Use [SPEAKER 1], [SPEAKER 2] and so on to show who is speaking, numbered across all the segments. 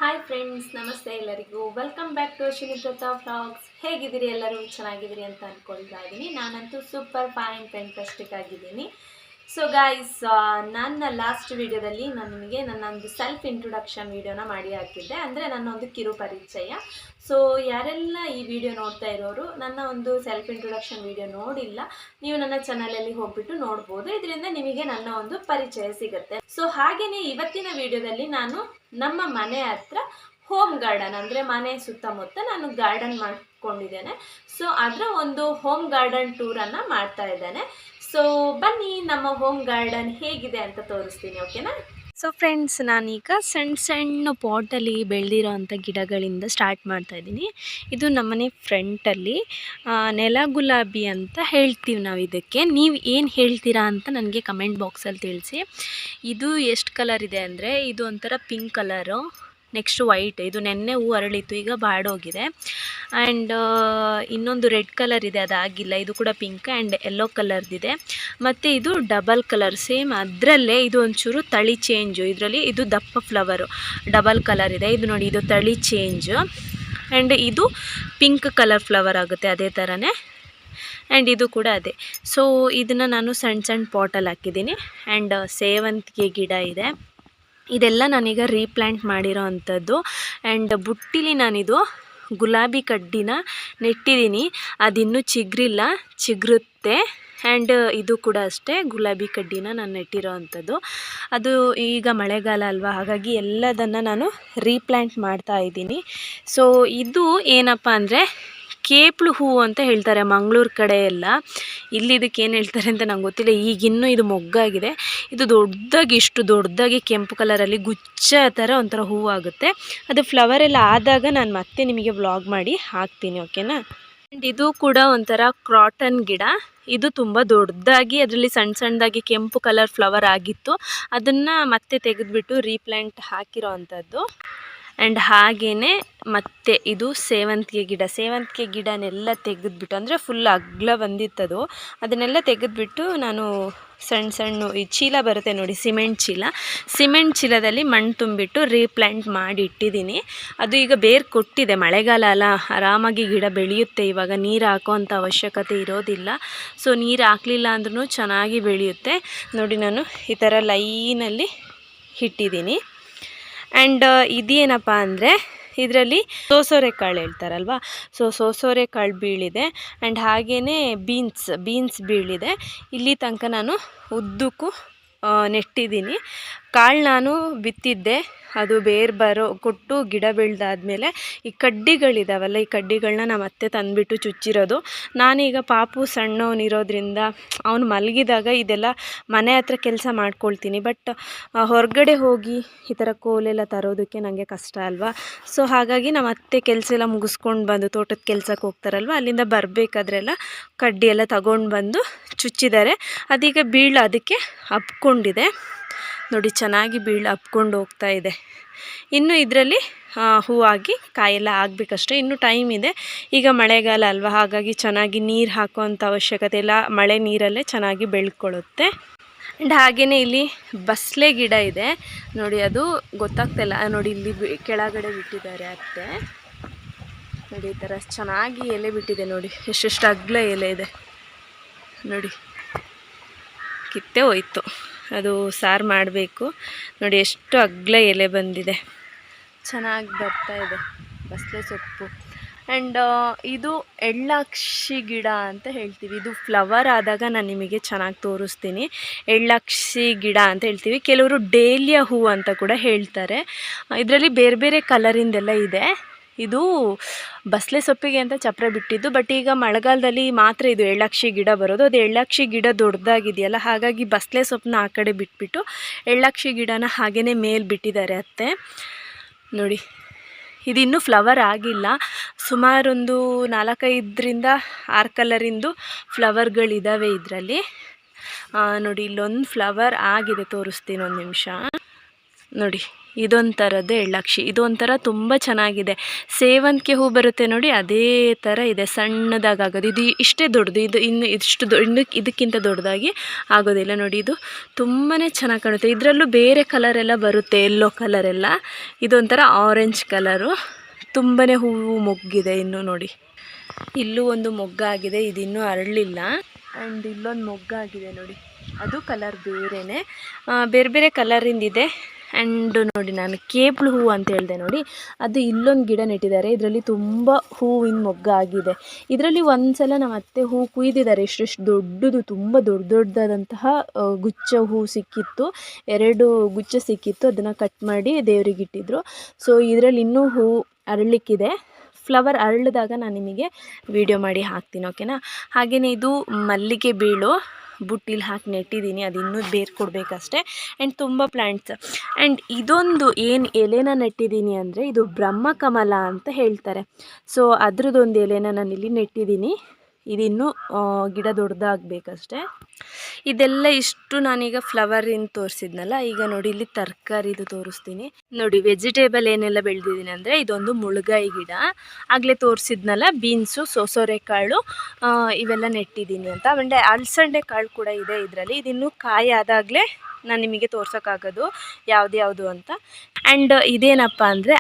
[SPEAKER 1] Hi friends, ನಮಸ್ತೆ ಎಲ್ಲರಿಗೂ. Welcome back to Shiniprata vlogs. ಹೇಗಿದ್ದೀರಿ? ಎಲ್ಲರೂ ಚೆನ್ನಾಗಿದ್ದೀರಿ ಅಂತ ಅಂದ್ಕೊಳ್ತಾ ಇದ್ದೀನಿ. ನಾನಂತೂ ಸೂಪರ್ ಫೈನ್ ಫ್ಯಾಂಟಾಸ್ಟಿಕ್ ಆಗಿದ್ದೀನಿ. ಸೊ ಗಾಯ್ಸ್, ನನ್ನ ಲಾಸ್ಟ್ ವಿಡಿಯೋದಲ್ಲಿ ನಾನು ನಿಮಗೆ ನನ್ನೊಂದು ಸೆಲ್ಫ್ ಇಂಟ್ರೊಡಕ್ಷನ್ ವಿಡಿಯೋನ ಮಾಡಿ ಹಾಕಿದ್ದೆ, ಅಂದರೆ ನನ್ನೊಂದು ಕಿರು ಪರಿಚಯ. ಸೊ ಯಾರೆಲ್ಲ ಈ ವಿಡಿಯೋ ನೋಡ್ತಾ ಇರೋರು ನನ್ನ ಒಂದು ಸೆಲ್ಫ್ ಇಂಟ್ರೊಡಕ್ಷನ್ ವಿಡಿಯೋ ನೋಡಿಲ್ಲ, ನೀವು ನನ್ನ ಚಾನಲಲ್ಲಿ ಹೋಗ್ಬಿಟ್ಟು ನೋಡ್ಬೋದು. ಇದರಿಂದ ನಿಮಗೆ ನನ್ನ ಒಂದು ಪರಿಚಯ ಸಿಗುತ್ತೆ. ಸೊ ಹಾಗೆಯೇ ಇವತ್ತಿನ ವಿಡಿಯೋದಲ್ಲಿ ನಾನು ನಮ್ಮ ಮನೆ ಹತ್ರ ಹೋಮ್ ಗಾರ್ಡನ್, ಅಂದರೆ ಮನೆ ಸುತ್ತಮುತ್ತ ನಾನು ಗಾರ್ಡನ್ ಮಾಡ್ಕೊಂಡಿದ್ದೇನೆ. ಸೊ ಅದರ ಒಂದು ಹೋಮ್ ಗಾರ್ಡನ್ ಟೂರನ್ನು ಮಾಡ್ತಾ ಇದ್ದೇನೆ. ಸೊ ಬನ್ನಿ, ನಮ್ಮ ಹೋಮ್ ಗಾರ್ಡನ್ ಹೇಗಿದೆ ಅಂತ ತೋರಿಸ್ತೀನಿ, ಓಕೆನಾ? ಸೊ ಫ್ರೆಂಡ್ಸ್, ನಾನೀಗ ಸಣ್ಣ ಸಣ್ಣ ಪಾಟಲ್ಲಿ ಬೆಳೆದಿರೋ ಅಂಥ ಗಿಡಗಳಿಂದ ಸ್ಟಾರ್ಟ್ ಮಾಡ್ತಾಯಿದ್ದೀನಿ. ಇದು ನಮ್ಮನೆ ಫ್ರಂಟಲ್ಲಿ ನೆಲ ಗುಲಾಬಿ ಅಂತ ಹೇಳ್ತೀವಿ ನಾವು ಇದಕ್ಕೆ. ನೀವು ಏನು ಹೇಳ್ತೀರಾ ಅಂತ ನನಗೆ ಕಮೆಂಟ್ ಬಾಕ್ಸಲ್ಲಿ ತಿಳಿಸಿ. ಇದು ಎಷ್ಟು ಕಲರ್ ಇದೆ ಅಂದರೆ, ಇದು ಒಂಥರ ಪಿಂಕ್ ಕಲರು, ನೆಕ್ಸ್ಟ್ ವೈಟ್. ಇದು ನೆನ್ನೆ ಹೂ ಅರಳಿತ್ತು, ಈಗ ಬಾಡೋಗಿದೆ. ಆ್ಯಂಡ್ ಇನ್ನೊಂದು ರೆಡ್ ಕಲರ್ ಇದೆ, ಅದಾಗಿಲ್ಲ. ಇದು ಕೂಡ ಪಿಂಕ್ ಆ್ಯಂಡ್ ಯೆಲ್ಲೋ ಕಲರ್ದಿದೆ. ಮತ್ತು ಇದು ಡಬಲ್ ಕಲರ್, ಸೇಮ್ ಅದರಲ್ಲೇ ಇದು ಒಂಚೂರು ತಳಿ ಚೇಂಜು. ಇದರಲ್ಲಿ ಇದು ದಪ್ಪ ಫ್ಲವರು, ಡಬಲ್ ಕಲರ್ ಇದೆ. ಇದು ನೋಡಿ, ಇದು ತಳಿ ಚೇಂಜು. ಆ್ಯಂಡ್ ಇದು ಪಿಂಕ್ ಕಲರ್ ಫ್ಲವರ್ ಆಗುತ್ತೆ ಅದೇ ಥರನೇ. ಆ್ಯಂಡ್ ಇದು ಕೂಡ ಅದೇ. ಸೊ ಇದನ್ನು ನಾನು ಸಣ್ಣ ಸಣ್ಣ ಪಾಟಲ್ಲಿ ಹಾಕಿದ್ದೀನಿ. ಆ್ಯಂಡ್ ಸೇವಂತಿಗೆ ಗಿಡ ಇದೆ. ಇದೆಲ್ಲ ನಾನೀಗ ರೀಪ್ಲ್ಯಾಂಟ್ ಮಾಡಿರೋ ಅಂಥದ್ದು. ಆ್ಯಂಡ್ ಬುಟ್ಟಿಲಿ ನಾನಿದು ಗುಲಾಬಿ ಕಡ್ಡಿನ ನೆಟ್ಟಿದ್ದೀನಿ, ಅದಿನ್ನೂ ಚಿಗುರಿಲ್ಲ, ಚಿಗುರುತ್ತೆ. ಆ್ಯಂಡ್ ಇದು ಕೂಡ ಅಷ್ಟೇ, ಗುಲಾಬಿ ಕಡ್ಡಿನ ನಾನು ನೆಟ್ಟಿರೋ ಅಂಥದ್ದು. ಅದು ಈಗ ಮಳೆಗಾಲ ಅಲ್ವಾ, ಹಾಗಾಗಿ ಎಲ್ಲದನ್ನು ನಾನು ರೀಪ್ಲ್ಯಾಂಟ್ ಮಾಡ್ತಾ ಇದ್ದೀನಿ. ಸೊ ಇದು ಏನಪ್ಪ ಅಂದರೆ ಕೇಪ್ಳು ಹೂವು ಅಂತ ಹೇಳ್ತಾರೆ ಮಂಗಳೂರು ಕಡೆ ಎಲ್ಲ. ಇಲ್ಲಿ ಇದಕ್ಕೆ ಏನು ಹೇಳ್ತಾರೆ ಅಂತ ನಂಗೆ ಗೊತ್ತಿಲ್ಲ. ಈಗಿನ್ನೂ ಇದು ಮೊಗ್ಗಾಗಿದೆ. ಇದು ದೊಡ್ಡದಾಗಿ, ಇಷ್ಟು ದೊಡ್ಡದಾಗಿ ಕೆಂಪು ಕಲರಲ್ಲಿ ಗುಚ್ಛ ಥರ ಒಂಥರ ಹೂವು ಆಗುತ್ತೆ. ಅದು ಫ್ಲವರ್ ಎಲ್ಲ ಆದಾಗ ನಾನು ಮತ್ತೆ ನಿಮಗೆ ವ್ಲಾಗ್ ಮಾಡಿ ಹಾಕ್ತೀನಿ, ಓಕೆನಾ? ಆ್ಯಂಡ್ ಇದು ಕೂಡ ಒಂಥರ ಕ್ರಾಟನ್ ಗಿಡ. ಇದು ತುಂಬ ದೊಡ್ಡದಾಗಿ ಅದರಲ್ಲಿ ಸಣ್ಣ ಸಣ್ಣದಾಗಿ ಕೆಂಪು ಕಲರ್ ಫ್ಲವರ್ ಆಗಿತ್ತು. ಅದನ್ನು ಮತ್ತೆ ತೆಗೆದುಬಿಟ್ಟು ರೀಪ್ಲ್ಯಾಂಟ್ ಹಾಕಿರೋ ಅಂಥದ್ದು. ಆ್ಯಂಡ್ ಹಾಗೆಯೇ ಮತ್ತೆ ಇದು ಸೇವಂತಿಗೆ ಗಿಡ. ಸೇವಂತಿಗೆ ಗಿಡನೆಲ್ಲ ತೆಗೆದುಬಿಟ್ಟು, ಅಂದರೆ ಫುಲ್ ಅಗಲ ಬಂದಿತ್ತದು, ಅದನ್ನೆಲ್ಲ ತೆಗೆದುಬಿಟ್ಟು ನಾನು ಸಣ್ಣ ಸಣ್ಣ ಈ ಚೀಲ ಬರುತ್ತೆ ನೋಡಿ, ಸಿಮೆಂಟ್ ಚೀಲದಲ್ಲಿ ಮಣ್ಣು ತುಂಬಿಟ್ಟು ರೀಪ್ಲ್ಯಾಂಟ್ ಮಾಡಿ ಇಟ್ಟಿದ್ದೀನಿ. ಅದು ಈಗ ಬೇರು ಕೊಟ್ಟಿದೆ. ಮಳೆಗಾಲ ಅಲ್ಲ, ಆರಾಮಾಗಿ ಗಿಡ ಬೆಳೆಯುತ್ತೆ. ಇವಾಗ ನೀರು ಹಾಕೋವಂಥ ಅವಶ್ಯಕತೆ ಇರೋದಿಲ್ಲ. ಸೊ ನೀರು ಹಾಕಲಿಲ್ಲ ಅಂದ್ರೂ ಚೆನ್ನಾಗಿ ಬೆಳೆಯುತ್ತೆ. ನೋಡಿ, ನಾನು ಈ ಥರ ಲೈನಲ್ಲಿ ಇಟ್ಟಿದ್ದೀನಿ. ಆ್ಯಂಡ್ ಇದೇನಪ್ಪ ಅಂದರೆ, ಇದರಲ್ಲಿ ಸೋಸೋರೆಕಾಳು ಹೇಳ್ತಾರಲ್ವ, ಸೋಸೋರೆಕಾಳು ಬೀಳಿದೆ. ಆ್ಯಂಡ್ ಹಾಗೆಯೇ ಬೀನ್ಸ್ ಬೀಳಿದೆ. ಇಲ್ಲಿ ತನಕ ನಾನು ಉದ್ದಕ್ಕೂ ನೆಟ್ಟಿದ್ದೀನಿ. ಕಾಳು ನಾನು ಬಿತ್ತಿದ್ದೆ, ಅದು ಬೇರು ಕೊಟ್ಟು ಗಿಡ ಬೆಳೆದಾದ್ಮೇಲೆ ಈ ಕಡ್ಡಿಗಳಿದಾವಲ್ಲ, ಈ ಕಡ್ಡಿಗಳನ್ನ ನಾವು ಮತ್ತೆ ತಂದುಬಿಟ್ಟು ಚುಚ್ಚಿರೋದು. ನಾನೀಗ ಪಾಪು ಸಣ್ಣವನಿರೋದ್ರಿಂದ ಅವನು ಮಲಗಿದಾಗ ಇದೆಲ್ಲ ಮನೆ ಹತ್ರ ಕೆಲಸ ಮಾಡ್ಕೊಳ್ತೀನಿ. ಬಟ್ ಹೊರಗಡೆ ಹೋಗಿ ಈ ಥರ ಕೋಲೆಲ್ಲ ತರೋದಕ್ಕೆ ನನಗೆ ಕಷ್ಟ ಅಲ್ವಾ. ಸೊ ಹಾಗಾಗಿ ನಮ್ಮ ಅತ್ತೆ ಕೆಲಸ ಎಲ್ಲ ಮುಗಿಸ್ಕೊಂಡು ಬಂದು ತೋಟದ ಕೆಲಸಕ್ಕೆ ಹೋಗ್ತಾರಲ್ವ, ಅಲ್ಲಿಂದ ಬರಬೇಕಾದ್ರೆಲ್ಲ ಕಡ್ಡಿ ಎಲ್ಲ ತಗೊಂಡು ಬಂದು ಚುಚ್ಚಿದ್ದಾರೆ. ಅದೀಗ ಬೀಳು ಅದಕ್ಕೆ ಹಬ್ಕೊಂಡಿದೆ ನೋಡಿ, ಚೆನ್ನಾಗಿ ಬೀಳು ಹಬ್ಕೊಂಡು ಹೋಗ್ತಾ ಇದೆ. ಇನ್ನು ಇದರಲ್ಲಿ ಹೂವಾಗಿ ಕಾಯೆಲ್ಲ ಆಗಬೇಕಷ್ಟೆ, ಇನ್ನೂ ಟೈಮ್ ಇದೆ. ಈಗ ಮಳೆಗಾಲ ಅಲ್ವಾ, ಹಾಗಾಗಿ ಚೆನ್ನಾಗಿ ನೀರು ಹಾಕುವಂಥ ಅವಶ್ಯಕತೆ ಇಲ್ಲ, ಮಳೆ ನೀರಲ್ಲೇ ಚೆನ್ನಾಗಿ ಬೆಳ್ಕೊಳ್ಳುತ್ತೆ. ಆ್ಯಂಡ್ ಹಾಗೆಯೇ ಇಲ್ಲಿ ಬಸಳೆ ಗಿಡ ಇದೆ ನೋಡಿ, ಅದು ಗೊತ್ತಾಗ್ತಾಯಿಲ್ಲ ನೋಡಿ, ಇಲ್ಲಿ ಕೆಳಗಡೆ ಬಿಟ್ಟಿದ್ದಾರೆ ಅತ್ತೆ ನೋಡಿ. ಈ ಥರ ಚೆನ್ನಾಗಿ ಎಲೆ ಬಿಟ್ಟಿದೆ ನೋಡಿ, ಎಷ್ಟೆಷ್ಟು ಅಗಲ ಎಲೆ ಇದೆ ನೋಡಿ. ಕಿತ್ತೇ ಹೋಯ್ತು, ಅದು ಸಾರು ಮಾಡಬೇಕು ನೋಡಿ. ಎಷ್ಟು ಅಗಲ ಎಲೆ ಬಂದಿದೆ, ಚೆನ್ನಾಗಿ ಬರ್ತಾ ಇದೆ ಬಸಳೆ ಸೊಪ್ಪು. ಆ್ಯಂಡ್ ಇದು ಎಳ್ಳಾಕ್ಷಿ ಗಿಡ ಅಂತ ಹೇಳ್ತೀವಿ. ಇದು ಫ್ಲವರ್ ಆದಾಗ ನಾನು ನಿಮಗೆ ಚೆನ್ನಾಗಿ ತೋರಿಸ್ತೀನಿ. ಎಳ್ಳಾಕ್ಷಿ ಗಿಡ ಅಂತ ಹೇಳ್ತೀವಿ, ಕೆಲವರು ಡೇಲಿಯಾ ಹೂ ಅಂತ ಕೂಡ ಹೇಳ್ತಾರೆ. ಇದರಲ್ಲಿ ಬೇರೆ ಬೇರೆ ಕಲರಿಂದೆಲ್ಲ ಇದೆ. ಇದು ಬಸಳೆ ಸೊಪ್ಪಿಗೆ ಅಂತ ಚಪ್ಪರ ಬಿಟ್ಟಿದ್ದು, ಬಟ್ ಈಗ ಮಳೆಗಾಲದಲ್ಲಿ ಮಾತ್ರ ಇದು ಎಳ್ಳಾಕ್ಷಿ ಗಿಡ ಬರೋದು. ಅದು ಎಳ್ಳಾಕ್ಷಿ ಗಿಡ ದೊಡ್ಡದಾಗಿದೆಯಲ್ಲ, ಹಾಗಾಗಿ ಬಸಳೆ ಸೊಪ್ಪನ್ನ ಆ ಕಡೆ ಬಿಟ್ಬಿಟ್ಟು ಎಳ್ಳಾಕ್ಷಿ ಗಿಡನ ಹಾಗೇ ಮೇಲೆ ಬಿಟ್ಟಿದ್ದಾರೆ ಅತ್ತೆ ನೋಡಿ. ಇದು ಇನ್ನೂ ಫ್ಲವರ್ ಆಗಿಲ್ಲ, ಸುಮಾರೊಂದು 4-5 6 ಕಲರಿಂದು ಫ್ಲವರ್ಗಳಿದ್ದಾವೆ ಇದರಲ್ಲಿ ನೋಡಿ. ಇಲ್ಲೊಂದು ಫ್ಲವರ್ ಆಗಿದೆ, ತೋರಿಸ್ತೀನಿ ಒಂದು ನಿಮಿಷ ನೋಡಿ. ಇದೊಂಥರದ್ದು ಎಳ್ಳಕ್ಷಿ. ಇದೊಂಥರ ತುಂಬ ಚೆನ್ನಾಗಿದೆ. ಸೇವಂತಿಗೆ ಹೂ ಬರುತ್ತೆ ನೋಡಿ, ಅದೇ ಥರ ಇದೆ, ಸಣ್ಣದಾಗೋದು. ಇದು ಇಷ್ಟೇ ದೊಡ್ಡದು, ಇದು ಇನ್ನು ಇಷ್ಟು ಇದಕ್ಕಿಂತ ದೊಡ್ಡದಾಗಿ ಆಗೋದಿಲ್ಲ ನೋಡಿ. ಇದು ತುಂಬಾ ಚೆನ್ನಾಗಿ ಕಾಣುತ್ತೆ. ಇದರಲ್ಲೂ ಬೇರೆ ಕಲರೆಲ್ಲ ಬರುತ್ತೆ, ಯೆಲ್ಲೋ ಕಲರೆಲ್ಲ. ಇದೊಂಥರ ಆರೆಂಜ್ ಕಲರು, ತುಂಬಾ ಹೂವು ಮೊಗ್ಗಿದೆ ಇನ್ನು ನೋಡಿ. ಇಲ್ಲೂ ಒಂದು ಮೊಗ್ಗಾಗಿದೆ, ಇದಿನ್ನೂ ಅರಳಿಲ್ಲ. ಆ್ಯಂಡ್ ಇಲ್ಲೊಂದು ಮೊಗ್ಗಾಗಿದೆ ನೋಡಿ, ಅದು ಕಲರ್ ಬೇರೆಯೇ, ಬೇರೆ ಬೇರೆ ಕಲರಿಂದಿದೆ. ಆ್ಯಂಡ್ ನೋಡಿ, ನಾನು ಕೇಬಲ್ ಹೂವು ಅಂತ ಹೇಳಿದೆ ನೋಡಿ, ಅದು ಇಲ್ಲೊಂದು ಗಿಡ ನೆಟ್ಟಿದ್ದಾರೆ. ಇದರಲ್ಲಿ ತುಂಬ ಹೂವಿನ ಮೊಗ್ಗಾಗಿದೆ. ಇದರಲ್ಲಿ ಒಂದು ಸಲ ನಮ್ಮ ಅತ್ತೆ ಹೂ ಕುಯ್ದಿದ್ದಾರೆ, ಇಷ್ಟು ದೊಡ್ಡದು, ತುಂಬ ದೊಡ್ಡದಾದಂತಹ ಗುಚ್ಛ ಹೂ ಸಿಕ್ಕಿತ್ತು. 2 ಗುಚ್ಛ ಸಿಕ್ಕಿತ್ತು, ಅದನ್ನು ಕಟ್ ಮಾಡಿ ದೇವ್ರಿಗೆ ಇಟ್ಟಿದ್ರು. ಸೊ ಇದರಲ್ಲಿ ಇನ್ನೂ ಹೂ ಅರಳಲಿಕ್ಕಿದೆ. ಫ್ಲವರ್ ಅರಳಿದಾಗ ನಾನು ನಿಮಗೆ ವಿಡಿಯೋ ಮಾಡಿ ಹಾಕ್ತೀನಿ, ಓಕೆನಾ. ಹಾಗೆಯೇ ಇದು ಮಲ್ಲಿಗೆ ಬೀಳು ಬುಟ್ಟಿಲಿ ಹಾಕಿ ನೆಟ್ಟಿದ್ದೀನಿ, ಅದು ಇನ್ನೂ ಬೇರು ಕೊಡಬೇಕಷ್ಟೆ. ಆ್ಯಂಡ್ ತುಂಬ ಪ್ಲ್ಯಾಂಟ್ಸ್. ಆ್ಯಂಡ್ ಇದೊಂದು ಏನು ಎಲೆನ ನೆಟ್ಟಿದ್ದೀನಿ ಅಂದರೆ, ಇದು ಬ್ರಹ್ಮಕಮಲ ಅಂತ ಹೇಳ್ತಾರೆ. ಸೊ ಅದ್ರದ್ದೊಂದು ಎಲೆನ ನಾನಿಲ್ಲಿ ನೆಟ್ಟಿದ್ದೀನಿ. ಇದಿನ್ನೂ ಗಿಡ ದೊಡ್ಡದಾಗಬೇಕಷ್ಟೆ. ಇದೆಲ್ಲ ಇಷ್ಟು ನಾನೀಗ ಫ್ಲವರಿಂದ ತೋರಿಸಿದ್ನಲ್ಲ. ಈಗ ನೋಡಿ, ಇಲ್ಲಿ ತರಕಾರಿದು ತೋರಿಸ್ತೀನಿ ನೋಡಿ. ವೆಜಿಟೇಬಲ್ ಏನೆಲ್ಲ ಬೆಳೆದಿದ್ದೀನಿ ಅಂದರೆ, ಇದೊಂದು ಮುಳುಗಾಯಿ ಗಿಡ, ಆಗಲೇ ತೋರಿಸಿದ್ನಲ್ಲ, ಬೀನ್ಸು, ಸೋರೆಕಾಳು, ಇವೆಲ್ಲ ನೆಟ್ಟಿದ್ದೀನಿ ಅಂತ. ಆಮೇಲೆ ಅಲಸಂಡೆ ಕಾಳು ಕೂಡ ಇದೆ ಇದರಲ್ಲಿ. ಇದಿನ್ನೂ ಕಾಯಿ ಆದಾಗಲೇ ನಾನು ನಿಮಗೆ ತೋರ್ಸೋಕ್ಕಾಗೋದು ಯಾವುದು ಅಂತ. ಆ್ಯಂಡ್ ಇದೇನಪ್ಪ ಅಂದರೆ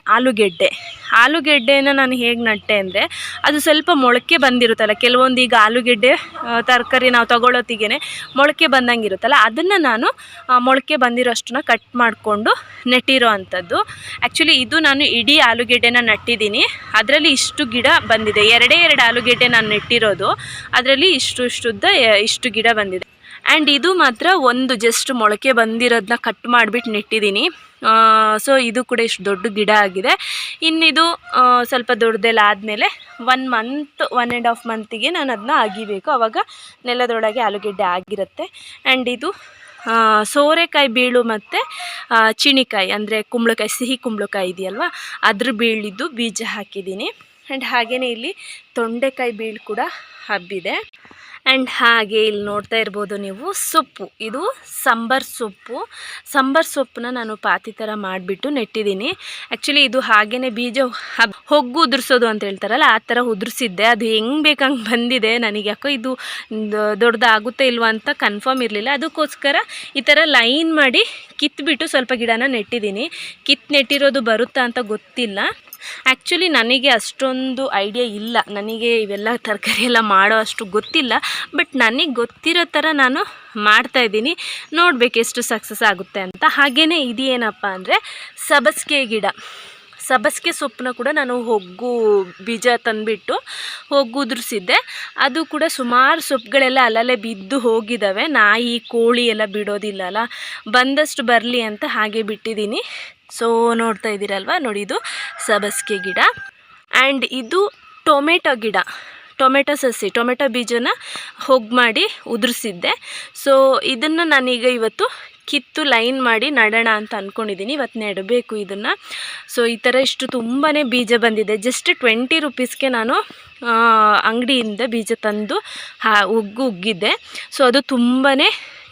[SPEAKER 1] ಆಲೂಗೆಡ್ಡೆನ ನಾನು ಹೇಗೆ ನಟ್ಟೆ ಅಂದರೆ, ಅದು ಸ್ವಲ್ಪ ಮೊಳಕೆ ಬಂದಿರುತ್ತಲ್ಲ, ಕೆಲವೊಂದು ಈಗ ಆಲೂಗೆಡ್ಡೆ ತರಕಾರಿ ನಾವು ತಗೊಳ್ಳೋತ್ತಿಗೆ ಮೊಳಕೆ ಬಂದಂಗೆ ಇರುತ್ತಲ್ಲ, ಅದನ್ನು ನಾನು ಮೊಳಕೆ ಬಂದಿರೋಷ್ಟನ್ನ ಕಟ್ ಮಾಡಿಕೊಂಡು ನೆಟ್ಟಿರೋ ಅಂಥದ್ದು. ಆ್ಯಕ್ಚುಲಿ ಇದು ನಾನು ಇಡೀ ಆಲೂಗೆಡ್ಡೆನ ನಟ್ಟಿದ್ದೀನಿ, ಅದರಲ್ಲಿ ಇಷ್ಟು ಗಿಡ ಬಂದಿದೆ. 2 ಆಲೂಗೆಡ್ಡೆ ನಾನು ನೆಟ್ಟಿರೋದು, ಅದರಲ್ಲಿ ಇಷ್ಟು ಗಿಡ ಬಂದಿದೆ. ಆ್ಯಂಡ್ ಇದು ಮಾತ್ರ ಒಂದು ಜಸ್ಟ್ ಮೊಳಕೆ ಬಂದಿರೋದನ್ನ ಕಟ್ ಮಾಡಿಬಿಟ್ಟು ನೆಟ್ಟಿದ್ದೀನಿ. ಸೊ ಇದು ಕೂಡ ಇಷ್ಟು ದೊಡ್ಡ ಗಿಡ ಆಗಿದೆ. ಇನ್ನಿದು ಸ್ವಲ್ಪ ದೊಡ್ಡದೆಲ್ಲ ಆದಮೇಲೆ 1.5 ಮಂತಿಗೆ ನಾನು ಅದನ್ನ ಅಗಿಬೇಕು, ಆವಾಗ ನೆಲದೊಳಗೆ ಆಲೂಗೆಡ್ಡೆ ಆಗಿರುತ್ತೆ. ಆ್ಯಂಡ್ ಇದು ಸೋರೆಕಾಯಿ ಬೀಳು ಮತ್ತು ಚಿಣಿಕಾಯಿ ಅಂದರೆ ಕುಂಬಳಕಾಯಿ, ಸಿಹಿ ಕುಂಬಳಕಾಯಿ ಇದೆಯಲ್ವ, ಅದ್ರ ಬೀಳಿದ್ದು ಬೀಜ ಹಾಕಿದ್ದೀನಿ. ಆ್ಯಂಡ್ ಹಾಗೆಯೇ ಇಲ್ಲಿ ತೊಂಡೆಕಾಯಿ ಬೀಳು ಕೂಡ ಹಬ್ಬಿದೆ. ಆ್ಯಂಡ್ ಹಾಗೆ ಇಲ್ಲಿ ನೋಡ್ತಾ ಇರ್ಬೋದು ನೀವು, ಸೊಪ್ಪು, ಇದು ಸಾಂಬಾರ್ ಸೊಪ್ಪನ್ನ ನಾನು ಪಾತಿ ಥರ ಮಾಡಿಬಿಟ್ಟು ನೆಟ್ಟಿದ್ದೀನಿ. ಆ್ಯಕ್ಚುಲಿ ಇದು ಹಾಗೆಯೇ ಬೀಜ ಹೊಗ್ಗು ಉದುರಿಸೋದು ಅಂತ ಹೇಳ್ತಾರಲ್ಲ, ಆ ಥರ ಉದುರಿಸಿದ್ದೆ. ಅದು ಹೆಂಗೆ ಬೇಕಂಗೆ ಬಂದಿದೆ. ನನಗೆ ಯಾಕೋ ಇದು ದೊಡ್ಡದಾಗುತ್ತೆ ಇಲ್ವ ಅಂತ ಕನ್ಫರ್ಮ್ ಇರಲಿಲ್ಲ. ಅದಕ್ಕೋಸ್ಕರ ಈ ಥರ ಲೈನ್ ಮಾಡಿ ಕಿತ್ಬಿಟ್ಟು ಸ್ವಲ್ಪ ಗಿಡನ ನೆಟ್ಟಿದ್ದೀನಿ. ನೆಟ್ಟಿರೋದು ಬರುತ್ತಾ ಅಂತ ಗೊತ್ತಿಲ್ಲ. ಆ್ಯಕ್ಚುಲಿ ನನಗೆ ಅಷ್ಟೊಂದು ಐಡಿಯಾ ಇಲ್ಲ, ನನಗೆ ಇವೆಲ್ಲ ತರಕಾರಿ ಎಲ್ಲ ಮಾಡೋ ಅಷ್ಟು ಗೊತ್ತಿಲ್ಲ. ಬಟ್ ನನಗೆ ಗೊತ್ತಿರೋ ಥರ ನಾನು ಮಾಡ್ತಾಯಿದ್ದೀನಿ, ನೋಡಬೇಕು ಎಷ್ಟು ಸಕ್ಸಸ್ ಆಗುತ್ತೆ ಅಂತ. ಹಾಗೆಯೇ ಇದೇನಪ್ಪ ಅಂದರೆ ಸಬ್ಬಸಿಗೆ ಸೊಪ್ಪನ್ನ ಕೂಡ ನಾನು ಹೊಗ್ಗು ಬೀಜ ತಂದುಬಿಟ್ಟು ಹೊಗ್ಗು ಉದುರಿಸಿದ್ದೆ. ಅದು ಕೂಡ ಸುಮಾರು ಸೊಪ್ಪುಗಳೆಲ್ಲ ಅಲ್ಲಲ್ಲೇ ಬಿದ್ದು ಹೋಗಿದ್ದಾವೆ. ನಾಯಿ ಕೋಳಿ ಎಲ್ಲ ಬಿಡೋದಿಲ್ಲಲ್ಲ, ಬಂದಷ್ಟು ಬರಲಿ ಅಂತ ಹಾಗೆ ಬಿಟ್ಟಿದ್ದೀನಿ. ಸೊ ನೋಡ್ತಾ ಇದ್ದೀರಲ್ವ ನೋಡಿ, ಇದು ಸಬ್ಬಸಿಗೆ ಗಿಡ. ಆ್ಯಂಡ್ ಇದು ಟೊಮೆಟೊ ಸಸಿ, ಟೊಮೆಟೊ ಬೀಜನ ಹೊಗ್ಗು ಮಾಡಿ ಉದುರಿಸಿದ್ದೆ. ಸೊ ಇದನ್ನು ನಾನೀಗ ಇವತ್ತು ಕಿತ್ತು ಲೈನ್ ಮಾಡಿ ನಡೋಣ ಅಂತ ಅಂದ್ಕೊಂಡಿದ್ದೀನಿ. ಇವತ್ತು ನೆಡಬೇಕು ಇದನ್ನು. ಸೊ ಈ ಥರ ಇಷ್ಟು ತುಂಬಾ ಬೀಜ ಬಂದಿದೆ. ಜಸ್ಟ್ 20 ರೂಪೀಸ್ಗೆ ನಾನು ಅಂಗಡಿಯಿಂದ ಬೀಜ ತಂದು ಉಗ್ಗಿದ್ದೆ. ಸೊ ಅದು ತುಂಬಾ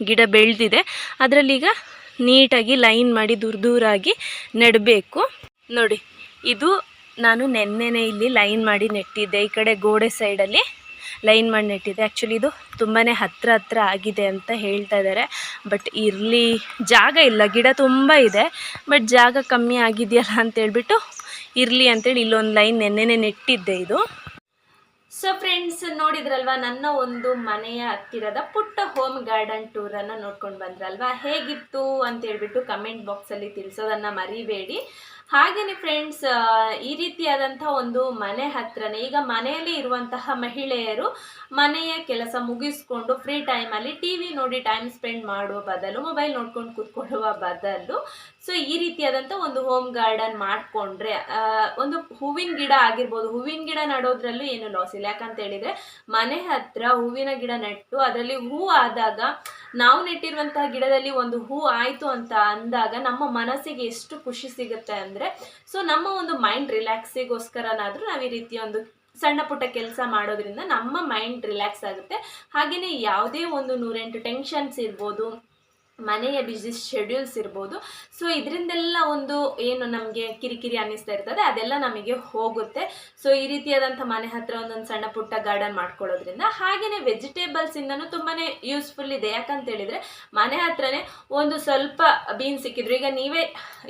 [SPEAKER 1] ಗಿಡ ಬೆಳೆದಿದೆ. ಅದರಲ್ಲೀಗ ನೀಟಾಗಿ ಲೈನ್ ಮಾಡಿ ದೂರಾಗಿ ನೆಡಬೇಕು. ನೋಡಿ, ಇದು ನಾನು ನೆನ್ನೆನೇ ಇಲ್ಲಿ ಲೈನ್ ಮಾಡಿ ನೆಟ್ಟಿದ್ದೆ. ಈ ಕಡೆ ಗೋಡೆ ಸೈಡಲ್ಲಿ ಲೈನ್ ಮಾಡಿ ನೆಟ್ಟಿದ್ದೆ. ಆ್ಯಕ್ಚುಲಿ ಇದು ತುಂಬಾ ಹತ್ರ ಆಗಿದೆ ಅಂತ ಹೇಳ್ತಾ ಇದ್ದಾರೆ. ಬಟ್ ಇರಲಿ, ಜಾಗ ಇಲ್ಲ, ಗಿಡ ತುಂಬ ಇದೆ, ಬಟ್ ಜಾಗ ಕಮ್ಮಿ ಆಗಿದೆಯಲ್ಲ ಅಂತೇಳ್ಬಿಟ್ಟು ಇರಲಿ ಅಂತೇಳಿ ಇಲ್ಲೊಂದು ಲೈನ್ ನೆನ್ನೆನೇ ನೆಟ್ಟಿದ್ದೆ ಇದು. ಸೊ ಫ್ರೆಂಡ್ಸ್, ನೋಡಿದ್ರಲ್ವ ನನ್ನ ಒಂದು ಮನೆಯ ಹತ್ತಿರದ ಪುಟ್ಟ ಹೋಮ್ ಗಾರ್ಡನ್ ಟೂರನ್ನು ನೋಡ್ಕೊಂಡು ಬಂದ್ರಲ್ವ. ಹೇಗಿತ್ತು ಅಂತೇಳ್ಬಿಟ್ಟು ಕಮೆಂಟ್ ಬಾಕ್ಸಲ್ಲಿ ತಿಳಿಸೋದನ್ನು ಮರಿಬೇಡಿ. ಹಾಗೆಯೇ ಫ್ರೆಂಡ್ಸ್, ಈ ರೀತಿಯಾದಂಥ ಒಂದು ಮನೆ ಹತ್ರನೇ ಈಗ ಮನೆಯಲ್ಲಿ ಇರುವಂತಹ ಮಹಿಳೆಯರು ಮನೆಯ ಕೆಲಸ ಮುಗಿಸ್ಕೊಂಡು ಫ್ರೀ ಟೈಮಲ್ಲಿ ಟಿ.ವಿ ನೋಡಿ ಟೈಮ್ ಸ್ಪೆಂಡ್ ಮಾಡುವ ಬದಲು, ಮೊಬೈಲ್ ನೋಡ್ಕೊಂಡು ಕೂತ್ಕೊಳ್ಳುವ ಬದಲು, ಸೊ ಈ ರೀತಿಯಾದಂಥ ಒಂದು ಹೋಮ್ ಗಾರ್ಡನ್ ಮಾಡಿಕೊಂಡ್ರೆ, ಒಂದು ಹೂವಿನ ಗಿಡ ಆಗಿರ್ಬೋದು, ಹೂವಿನ ಗಿಡ ನಡೋದ್ರಲ್ಲೂ ಏನು ಲಾಸ್ ಇಲ್ಲ. ಯಾಕಂತ ಹೇಳಿದರೆ ಮನೆ ಹತ್ರ ಹೂವಿನ ಗಿಡ ನೆಟ್ಟು ಅದರಲ್ಲಿ ಹೂ ಆದಾಗ, ನಾವು ನೆಟ್ಟಿರುವಂತಹ ಗಿಡದಲ್ಲಿ ಒಂದು ಹೂ ಆಯಿತು ಅಂತ ಅಂದಾಗ ನಮ್ಮ ಮನಸ್ಸಿಗೆ ಎಷ್ಟು ಖುಷಿ ಸಿಗುತ್ತೆ ಅಂದರೆ, ಸೊ ನಮ್ಮ ಒಂದು ಮೈಂಡ್ ರಿಲ್ಯಾಕ್ಸಿಗೋಸ್ಕರನಾದರೂ ನಾವು ಈ ರೀತಿಯ ಒಂದು ಸಣ್ಣ ಪುಟ್ಟ ಕೆಲಸ ಮಾಡೋದ್ರಿಂದ ನಮ್ಮ ಮೈಂಡ್ ರಿಲ್ಯಾಕ್ಸ್ ಆಗುತ್ತೆ. ಹಾಗೆಯೇ ಯಾವುದೇ ಒಂದು 108 ಟೆನ್ಷನ್ಸ್ ಇರ್ಬೋದು, ಮನೆಯ ಬಿಸಿ ಶೆಡ್ಯೂಲ್ಸ್ ಇರ್ಬೋದು. ಸೊ ಇದರಿಂದೆಲ್ಲ ಒಂದು ಏನು ನಮಗೆ ಕಿರಿಕಿರಿ ಅನ್ನಿಸ್ತಾ ಇರ್ತದೆ ಅದೆಲ್ಲ ನಮಗೆ ಹೋಗುತ್ತೆ. ಸೊ ಈ ರೀತಿಯಾದಂಥ ಮನೆ ಹತ್ರ ಒಂದೊಂದು ಸಣ್ಣ ಪುಟ್ಟ ಗಾರ್ಡನ್ ಮಾಡ್ಕೊಳ್ಳೋದ್ರಿಂದ, ಹಾಗೆಯೇ ವೆಜಿಟೇಬಲ್ಸಿಂದನೂ ತುಂಬಾ ಯೂಸ್ಫುಲ್ ಇದೆ. ಯಾಕಂತ ಹೇಳಿದರೆ ಮನೆ ಹತ್ರನೇ ಒಂದು ಸ್ವಲ್ಪ ಬೀನ್ಸ್ ಸಿಕ್ಕಿದ್ರು, ಈಗ ನೀವೇ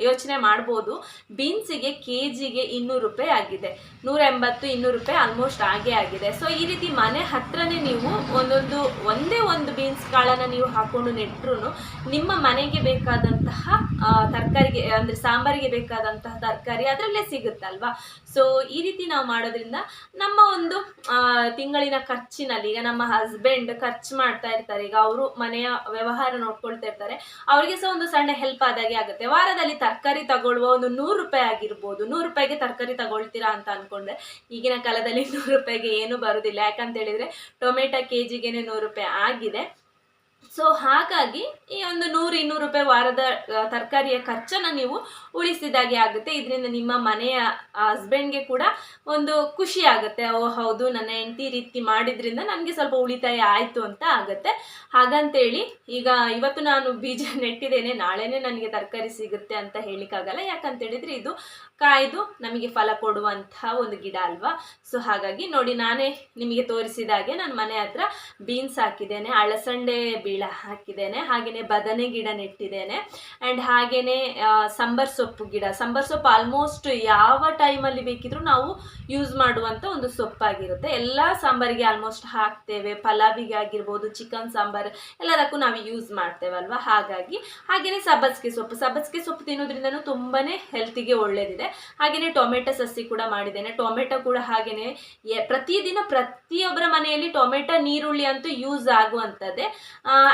[SPEAKER 1] ಯೋಚನೆ ಮಾಡ್ಬೋದು, ಬೀನ್ಸಿಗೆ KGಗೆ 200 ರೂಪಾಯಿ ಆಗಿದೆ, 180-200 ರೂಪಾಯಿ ಆಲ್ಮೋಸ್ಟ್ ಆಗಿದೆ. ಸೊ ಈ ರೀತಿ ಮನೆ ಹತ್ರನೇ ನೀವು ಒಂದೇ ಒಂದು ಬೀನ್ಸ್ ಕಾಳನ್ನು ನೀವು ಹಾಕೊಂಡು ನೆಟ್ಟರು ನಿಮ್ಮ ಮನೆಗೆ ಬೇಕಾದಂತಹ ತರಕಾರಿಗೆ ಅಂದರೆ ಸಾಂಬಾರಿಗೆ ಬೇಕಾದಂತಹ ತರಕಾರಿ ಅದರಲ್ಲೇ ಸಿಗುತ್ತಲ್ವಾ. ಸೊ ಈ ರೀತಿ ನಾವು ಮಾಡೋದ್ರಿಂದ ನಮ್ಮ ಒಂದು ತಿಂಗಳಿನ ಖರ್ಚಿನಲ್ಲಿ, ಈಗ ನಮ್ಮ ಹಸ್ಬೆಂಡ್ ಖರ್ಚು ಮಾಡ್ತಾ ಇರ್ತಾರೆ, ಈಗ ಅವರು ಮನೆಯ ವ್ಯವಹಾರ ನೋಡ್ಕೊಳ್ತಾ ಇರ್ತಾರೆ, ಅವರಿಗೆ ಸಹ ಒಂದು ಸಣ್ಣ ಹೆಲ್ಪ್ ಆದಾಗೆ ಆಗುತ್ತೆ. ವಾರದಲ್ಲಿ ತರಕಾರಿ ತಗೊಳ್ಳುವ ಒಂದು 100 ರೂಪಾಯಿ ಆಗಿರ್ಬೋದು, 100 ರೂಪಾಯಿಗೆ ತರಕಾರಿ ತಗೊಳ್ತೀರಾ ಅಂತ ಅಂದ್ಕೊಂಡ್ರೆ ಈಗಿನ ಕಾಲದಲ್ಲಿ 100 ರೂಪಾಯಿಗೆ ಏನೂ ಬರೋದಿಲ್ಲ. ಯಾಕಂತ ಹೇಳಿದರೆ ಟೊಮೆಟೊ KGಗೆ 100 ರೂಪಾಯಿ ಆಗಿದೆ. ಸೊ ಹಾಗಾಗಿ ಈ ಒಂದು 100-200 ರೂಪಾಯಿ ವಾರದ ತರಕಾರಿಯ ಖರ್ಚನ್ನು ನೀವು ಉಳಿಸಿದಾಗೆ ಆಗುತ್ತೆ. ಇದರಿಂದ ನಿಮ್ಮ ಮನೆಯ ಹಸ್ಬೆಂಡ್ಗೆ ಕೂಡ ಒಂದು ಖುಷಿ ಆಗುತ್ತೆ, ಓ ಹೌದು ನನ್ನ ಹೆಂಡತಿ ರೀತಿ ಮಾಡಿದ್ರಿಂದ ನನಗೆ ಸ್ವಲ್ಪ ಉಳಿತಾಯ ಆಯಿತು ಅಂತ ಆಗುತ್ತೆ. ಹಾಗಂತೇಳಿ ಈಗ ಇವತ್ತು ನಾನು ಬೀಜ ನೆಟ್ಟಿದ್ದೇನೆ, ನಾಳೆನೇ ನನಗೆ ತರಕಾರಿ ಸಿಗುತ್ತೆ ಅಂತ ಹೇಳಿಕ್ಕಾಗಲ್ಲ. ಯಾಕಂತೇಳಿದರೆ ಇದು ಕಾಯ್ದು ನಮಗೆ ಫಲ ಕೊಡುವಂತಹ ಒಂದು ಗಿಡ ಅಲ್ವಾ. ಸೊ ಹಾಗಾಗಿ ನೋಡಿ, ನಾನೇ ನಿಮಗೆ ತೋರಿಸಿದಾಗೆ ನಾನು ಮನೆ ಹತ್ರ ಬೀನ್ಸ್ ಹಾಕಿದ್ದೇನೆ, ಅಳಸಂಡೆ ಬೀಳ ಹಾಕಿದ್ದೇನೆ, ಹಾಗೆಯೇ ಬದನೆ ಗಿಡ ನೆಟ್ಟಿದ್ದೇನೆ, ಆ್ಯಂಡ್ ಹಾಗೆಯೇ ಸಂಬರ್ ಸೊಪ್ಪು ಆಲ್ಮೋಸ್ಟ್ ಯಾವ ಟೈಮಲ್ಲಿ ಬೇಕಿದ್ರೂ ನಾವು ಯೂಸ್ ಮಾಡುವಂಥ ಒಂದು ಸೊಪ್ಪಾಗಿರುತ್ತೆ. ಎಲ್ಲ ಸಾಂಬಾರಿಗೆ ಆಲ್ಮೋಸ್ಟ್ ಹಾಕ್ತೇವೆ, ಪಲಾವಿಗೆ ಆಗಿರ್ಬೋದು, ಚಿಕನ್ ಸಾಂಬಾರು ಎಲ್ಲದಕ್ಕೂ ನಾವು ಯೂಸ್ ಮಾಡ್ತೇವಲ್ವ. ಹಾಗೆಯೇ ಸಬ್ಬಸಿಗೆ ಸೊಪ್ಪು ತಿನ್ನೋದ್ರಿಂದನೂ ತುಂಬಾ ಹೆಲ್ತಿಗೆ ಒಳ್ಳೆಯದಿದೆ. ಹಾಗೆಯೇ ಟೊಮೆಟೊ ಸಸಿ ಕೂಡ ಮಾಡಿದ್ದೇನೆ. ಟೊಮೆಟೊ ಕೂಡ ಹಾಗೆಯೇ ಪ್ರತಿದಿನ ಪ್ರತಿಯೊಬ್ಬರ ಮನೆಯಲ್ಲಿ ಟೊಮೆಟೊ ನೀರುಳ್ಳಿ ಅಂತೂ ಯೂಸ್ ಆಗುವಂಥದ್ದೇ.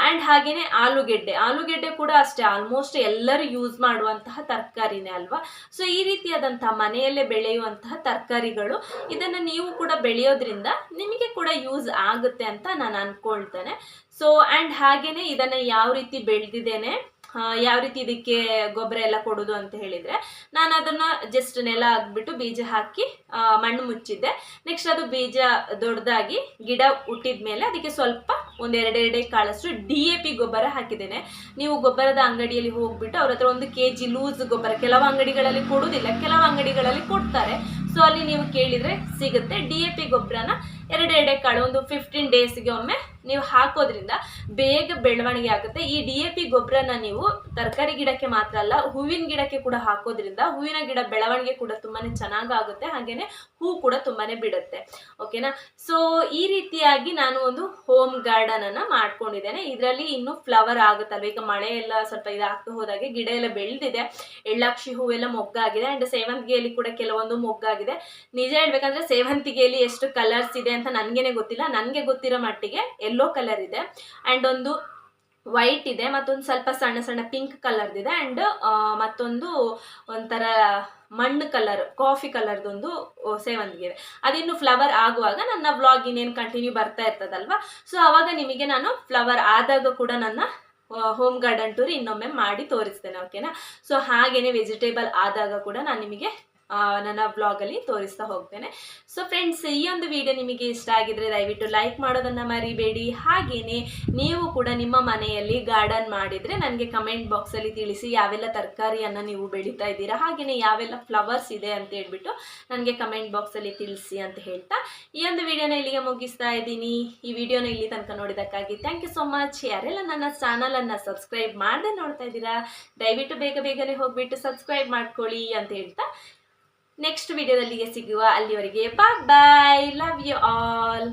[SPEAKER 1] ಆ್ಯಂಡ್ ಹಾಗೆಯೇ ಆಲೂಗೆಡ್ಡೆ ಕೂಡ ಅಷ್ಟೇ, ಆಲ್ಮೋಸ್ಟ್ ಎಲ್ಲರೂ ಯೂಸ್ ಮಾಡುವಂತಹ ತರಕಾರಿನೇ ಅಲ್ವಾ. ಸೊ ಈ ರೀತಿಯಾದಂತಹ ಮನೆಯಲ್ಲೇ ಬೆಳೆಯುವಂತಹ ತರಕಾರಿಗಳು, ಇದನ್ನು ನೀವು ಕೂಡ ಬೆಳೆಯೋದ್ರಿಂದ ನಿಮಗೆ ಕೂಡ ಯೂಸ್ ಆಗುತ್ತೆ ಅಂತ ನಾನು ಅಂದ್ಕೊಳ್ತೇನೆ. ಸೊ ಆ್ಯಂಡ್ ಹಾಗೆಯೇ ಇದನ್ನು ಯಾವ ರೀತಿ ಬೆಳೆದಿದ್ದೇನೆ, ಯಾವ ರೀತಿ ಇದಕ್ಕೆ ಗೊಬ್ಬರ ಎಲ್ಲ ಕೊಡೋದು ಅಂತ ಹೇಳಿದರೆ, ನಾನು ಅದನ್ನು ಜಸ್ಟ್ ನೆಲ ಹಾಕ್ಬಿಟ್ಟು ಬೀಜ ಹಾಕಿ ಮಣ್ಣು ಮುಚ್ಚಿದ್ದೆ. ನೆಕ್ಸ್ಟ್ ಅದು ಬೀಜ ದೊಡ್ಡದಾಗಿ ಗಿಡ ಹುಟ್ಟಿದ ಮೇಲೆ ಅದಕ್ಕೆ ಸ್ವಲ್ಪ ಒಂದು 2 ಕಾಳಷ್ಟು DAP ಗೊಬ್ಬರ ಹಾಕಿದ್ದೇನೆ. ನೀವು ಗೊಬ್ಬರದ ಅಂಗಡಿಯಲ್ಲಿ ಹೋಗ್ಬಿಟ್ಟು ಅವ್ರ ಹತ್ರ 1 kg ಲೂಸ್ ಗೊಬ್ಬರ, ಕೆಲವು ಅಂಗಡಿಗಳಲ್ಲಿ ಕೊಡೋದಿಲ್ಲ, ಕೆಲವು ಅಂಗಡಿಗಳಲ್ಲಿ ಕೊಡ್ತಾರೆ. ಸೊ ಅಲ್ಲಿ ನೀವು ಕೇಳಿದರೆ ಸಿಗುತ್ತೆ. DAP ಗೊಬ್ಬರನ 2 ಕಾಳು ಒಂದು 15 ಡೇಸ್ಗೆ ಒಮ್ಮೆ ನೀವು ಹಾಕೋದ್ರಿಂದ ಬೇಗ ಬೆಳವಣಿಗೆ ಆಗುತ್ತೆ. ಈ DAP ಗೊಬ್ಬರನ ನೀವು ತರಕಾರಿ ಗಿಡಕ್ಕೆ ಮಾತ್ರ ಅಲ್ಲ, ಹೂವಿನ ಗಿಡಕ್ಕೆ ಕೂಡ ಹಾಕೋದ್ರಿಂದ ಹೂವಿನ ಗಿಡ ಬೆಳವಣಿಗೆ ಕೂಡ ತುಂಬಾ ಚೆನ್ನಾಗಾಗುತ್ತೆ, ಹಾಗೆಯೇ ಹೂ ಕೂಡ ತುಂಬಾ ಬಿಡುತ್ತೆ. ಓಕೆನಾ. ಸೊ ಈ ರೀತಿಯಾಗಿ ನಾನು ಒಂದು ಹೋಮ್ ಗಾರ್ಡನ್ ಅನ್ನು ಮಾಡ್ಕೊಂಡಿದ್ದೇನೆ. ಇದರಲ್ಲಿ ಇನ್ನೂ ಫ್ಲವರ್ ಆಗುತ್ತಲ್ವ, ಈಗ ಮಳೆ ಎಲ್ಲ ಸ್ವಲ್ಪ ಇದಾಗ್ತಾ ಹೋದಾಗೆ ಗಿಡ ಎಲ್ಲ ಬೆಳೆದಿದೆ, ಎಳ್ಳಾಕ್ಷಿ ಹೂವೆಲ್ಲ ಮೊಗ್ಗಾಗಿದೆ, ಆ್ಯಂಡ್ ಸೇವಂತಿಗೆಯಲ್ಲಿ ಕೂಡ ಕೆಲವೊಂದು ಮೊಗ್ಗಾಗಿದೆ. ನಿಜ ಹೇಳ್ಬೇಕಂದ್ರೆ ಸೇವಂತಿಗೆಯಲ್ಲಿ ಎಷ್ಟು ಕಲರ್ಸ್ ಇದೆ ಅಂತ ನನಗೇನೆ ಗೊತ್ತಿಲ್ಲ. ನನಗೆ ಗೊತ್ತಿರೋ ಮಟ್ಟಿಗೆ ಯೆಲ್ಲೋ ಕಲರ್ ಇದೆ, ಆ್ಯಂಡ್ ಒಂದು ವೈಟ್ ಇದೆ, ಮತ್ತೊಂದು ಸ್ವಲ್ಪ ಸಣ್ಣ ಸಣ್ಣ ಪಿಂಕ್ ಕಲರ್ದಿದೆ, ಆ್ಯಂಡ್ ಮತ್ತೊಂದು ಒಂಥರ ಮಣ್ಣು ಕಲರ್ ಕಾಫಿ ಕಲರ್ದೊಂದು ಸೇವಂತಿಗೆ ಇದೆ. ಅದಿನ್ನು ಫ್ಲವರ್ ಆಗುವಾಗ ನನ್ನ ವ್ಲಾಗ್ ಇನ್ನೇನು ಕಂಟಿನ್ಯೂ ಬರ್ತಾ ಇರ್ತದಲ್ವ. ಸೊ ಆವಾಗ ನಿಮಗೆ ನಾನು ಫ್ಲವರ್ ಆದಾಗ ಕೂಡ ನನ್ನ ಹೋಮ್ ಗಾರ್ಡನ್ ಟೂರ್ ಇನ್ನೊಮ್ಮೆ ಮಾಡಿ ತೋರಿಸ್ತೇನೆ. ಓಕೆನಾ. ಸೊ ಹಾಗೆಯೇ ವೆಜಿಟೇಬಲ್ ಆದಾಗ ಕೂಡ ನಾನು ನಿಮಗೆ ನನ್ನ ಬ್ಲಾಗಲ್ಲಿ ತೋರಿಸ್ತಾ ಹೋಗ್ತೇನೆ. ಸೊ ಫ್ರೆಂಡ್ಸ್, ಈ ಒಂದು ವಿಡಿಯೋ ನಿಮಗೆ ಇಷ್ಟ ಆಗಿದ್ರೆ ದಯವಿಟ್ಟು ಲೈಕ್ ಮಾಡೋದನ್ನು ಮರಿಬೇಡಿ. ಹಾಗೆಯೇ ನೀವು ಕೂಡ ನಿಮ್ಮ ಮನೆಯಲ್ಲಿ ಗಾರ್ಡನ್ ಮಾಡಿದರೆ ನನಗೆ ಕಮೆಂಟ್ ಬಾಕ್ಸಲ್ಲಿ ತಿಳಿಸಿ, ಯಾವೆಲ್ಲ ತರಕಾರಿಯನ್ನು ನೀವು ಬೆಳೀತಾ ಇದ್ದೀರಾ, ಹಾಗೆಯೇ ಯಾವೆಲ್ಲ ಫ್ಲವರ್ಸ್ ಇದೆ ಅಂತ ಹೇಳ್ಬಿಟ್ಟು ನನಗೆ ಕಮೆಂಟ್ ಬಾಕ್ಸಲ್ಲಿ ತಿಳಿಸಿ ಅಂತ ಹೇಳ್ತಾ ಈ ಒಂದು ವಿಡಿಯೋನ ಇಲ್ಲಿಗೆ ಮುಗಿಸ್ತಾ ಇದ್ದೀನಿ. ಈ ವಿಡಿಯೋನ ಇಲ್ಲಿ ತನಕ ನೋಡಿದ್ದಕ್ಕಾಗಿ ಥ್ಯಾಂಕ್ ಯು ಸೋ ಮಚ್. ಯಾರೆಲ್ಲ ನನ್ನ ಚಾನಲನ್ನು ಸಬ್ಸ್ಕ್ರೈಬ್ ಮಾಡದೆ ನೋಡ್ತಾ ಇದ್ದೀರಾ, ದಯವಿಟ್ಟು ಬೇಗನೆ ಹೋಗ್ಬಿಟ್ಟು ಸಬ್ಸ್ಕ್ರೈಬ್ ಮಾಡ್ಕೊಳ್ಳಿ ಅಂತ ಹೇಳ್ತಾ ನೆಕ್ಸ್ಟ್ ವಿಡಿಯೋದಲ್ಲಿಗೆ ಸಿಗುವ. ಅಲ್ಲಿವರೆಗೆ ಬಾಯ್ ಬಾಯ್, ಲವ್ ಯು ಆಲ್.